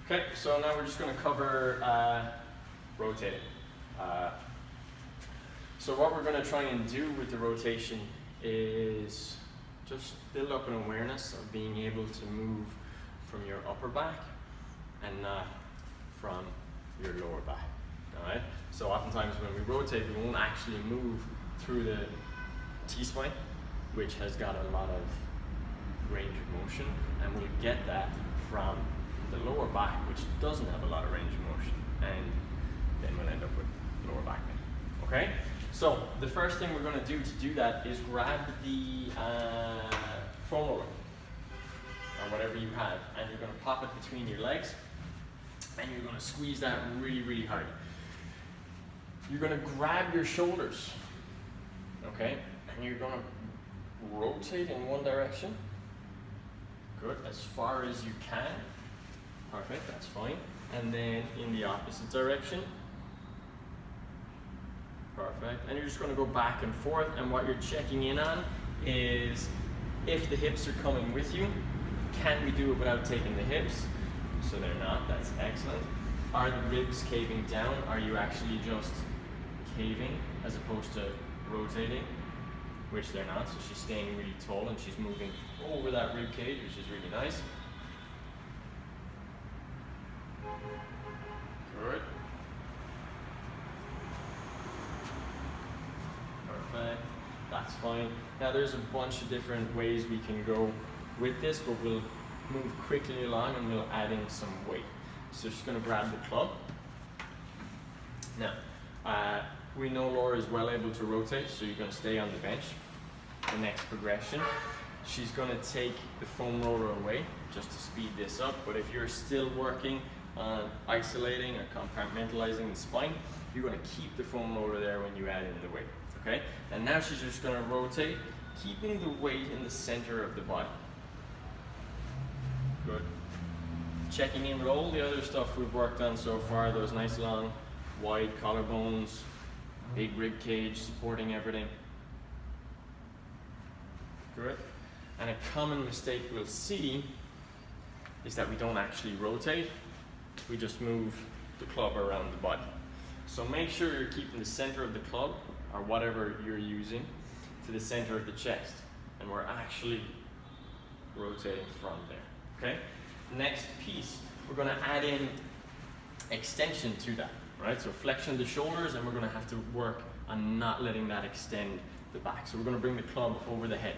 Okay, so now we're just going to cover rotating. So what we're going to try and do with the rotation is just build up an awareness of being able to move from your upper back and not from your lower back. Alright? So oftentimes when we rotate, we won't actually move through the T-spine, which has got a lot of range of motion, and we'll get that from the lower back, which doesn't have a lot of range of motion, and then we'll end up with lower back pain. Okay? So the first thing we're going to do that is grab the foam roller, or whatever you have, and you're going to pop it between your legs, and you're going to squeeze that really, really hard. You're going to grab your shoulders, okay, and you're going to rotate in one direction. Good, as far as you can. Perfect, that's fine. And then in the opposite direction. Perfect. And you're just going to go back and forth, and what you're checking in on is if the hips are coming with you. Can we do it without taking the hips? So they're not, that's excellent. Are the ribs caving down? Are you actually just caving as opposed to rotating? Which they're not, so she's staying really tall and she's moving over that rib cage, which is really nice. Good. Perfect. That's fine. Now there's a bunch of different ways we can go with this, but we'll move quickly along and we'll add in some weight. So she's going to grab the club. Now, we know Laura is well able to rotate, so you're going to stay on the bench. The next progression, she's going to take the foam roller away just to speed this up, but if you're still working on isolating or compartmentalizing the spine, you're going to keep the foam roller there when you add in the weight. Okay? And now she's just going to rotate, keeping the weight in the center of the body. Good. Checking in with all the other stuff we've worked on so far, those nice long, wide collarbones, big rib cage supporting everything. Good. And a common mistake we'll see is that we don't actually rotate, we just move the club around the body. So make sure you're keeping the center of the club, or whatever you're using, to the center of the chest, and we're actually rotating from there. Okay? Next piece, we're going to add in extension to that, right? So flexion of the shoulders, and we're going to have to work on not letting that extend the back. So we're going to bring the club over the head.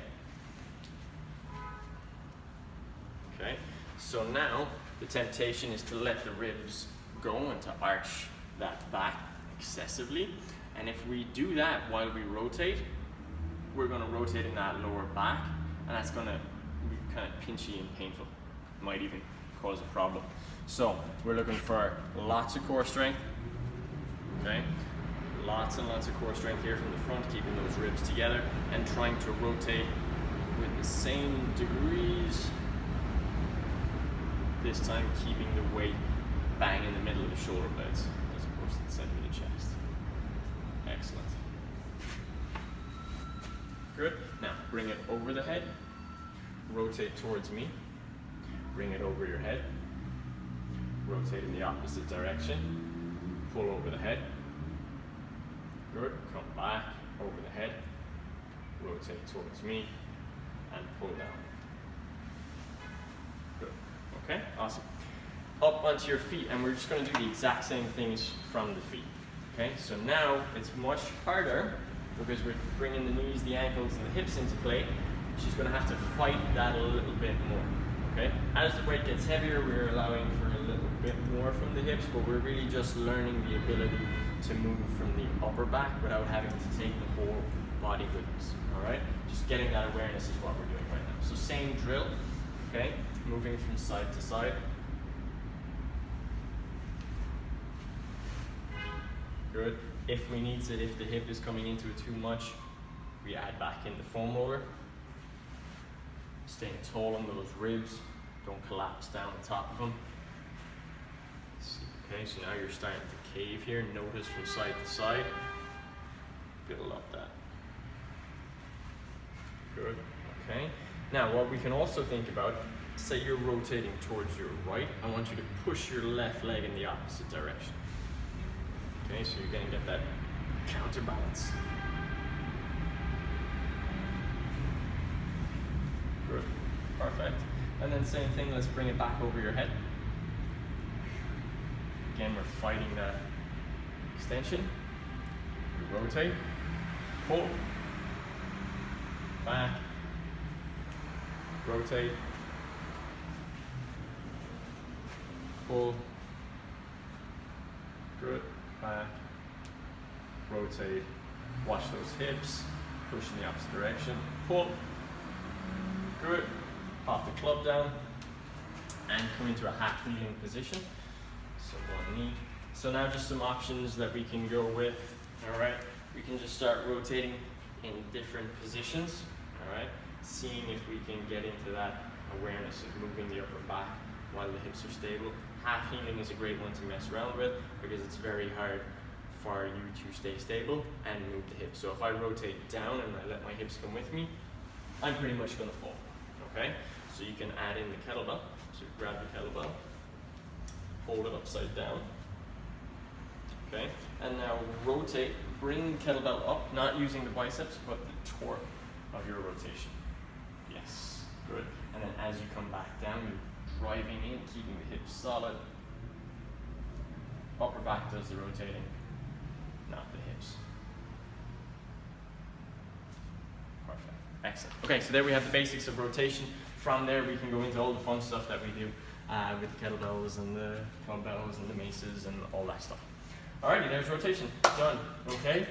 Okay? So now the temptation is to let the ribs go and to arch that back excessively. And if we do that while we rotate, we're going to rotate in that lower back, and that's going to be kind of pinchy and painful. Might even cause a problem. So we're looking for lots of core strength. Okay, lots and lots of core strength here from the front, keeping those ribs together and trying to rotate with the same degrees. This time keeping the weight bang in the middle of the shoulder blades as opposed to the center of the chest. Excellent. Good. Now bring it over the head. Rotate towards me. Bring it over your head. Rotate in the opposite direction. Pull over the head. Good. Come back over the head. Rotate towards me and pull down. Good. Okay, awesome. Up onto your feet, and we're just going to do the exact same things from the feet. Okay, so now it's much harder because we're bringing the knees, the ankles, and the hips into play. She's going to have to fight that a little bit more. Okay, as the weight gets heavier, we're allowing for a little bit more from the hips, but we're really just learning the ability to move from the upper back without having to take the whole body with us. All right, just getting that awareness is what we're doing right now. So same drill. Okay, moving from side to side. Good. If we need to, if the hip is coming into it too much, we add back in the foam roller. Staying tall on those ribs. Don't collapse down on top of them. Okay, so now you're starting to cave here. Notice from side to side. Build up that. Good. Okay. Now, what we can also think about say you're rotating towards your right, I want you to push your left leg in the opposite direction. Okay, so you're gonna get that counterbalance. Good, perfect. And then same thing, let's bring it back over your head. Again, we're fighting that extension. You rotate, pull, back, rotate, pull, good, back, rotate, watch those hips, push in the opposite direction, pull, good, pop the club down, and come into a half kneeling position. So one knee. So now just some options that we can go with, all right? We can just start rotating in different positions, all right? Seeing if we can get into that awareness of moving the upper back while the hips are stable. Half kneeling is a great one to mess around with because it's very hard for you to stay stable and move the hips. So if I rotate down and I let my hips come with me, I'm pretty much gonna fall, okay? So you can add in the kettlebell. So grab the kettlebell, hold it upside down, okay? And now rotate, bring the kettlebell up, not using the biceps, but the torque of your rotation. Yes, good. And then as you come back down, you're driving in, keeping the hips solid. Upper back does the rotating, not the hips. Perfect, excellent. Okay, so there we have the basics of rotation. From there, we can go into all the fun stuff that we do with the kettlebells and the dumbbells and the maces and all that stuff. Alrighty, there's rotation. Done. Okay.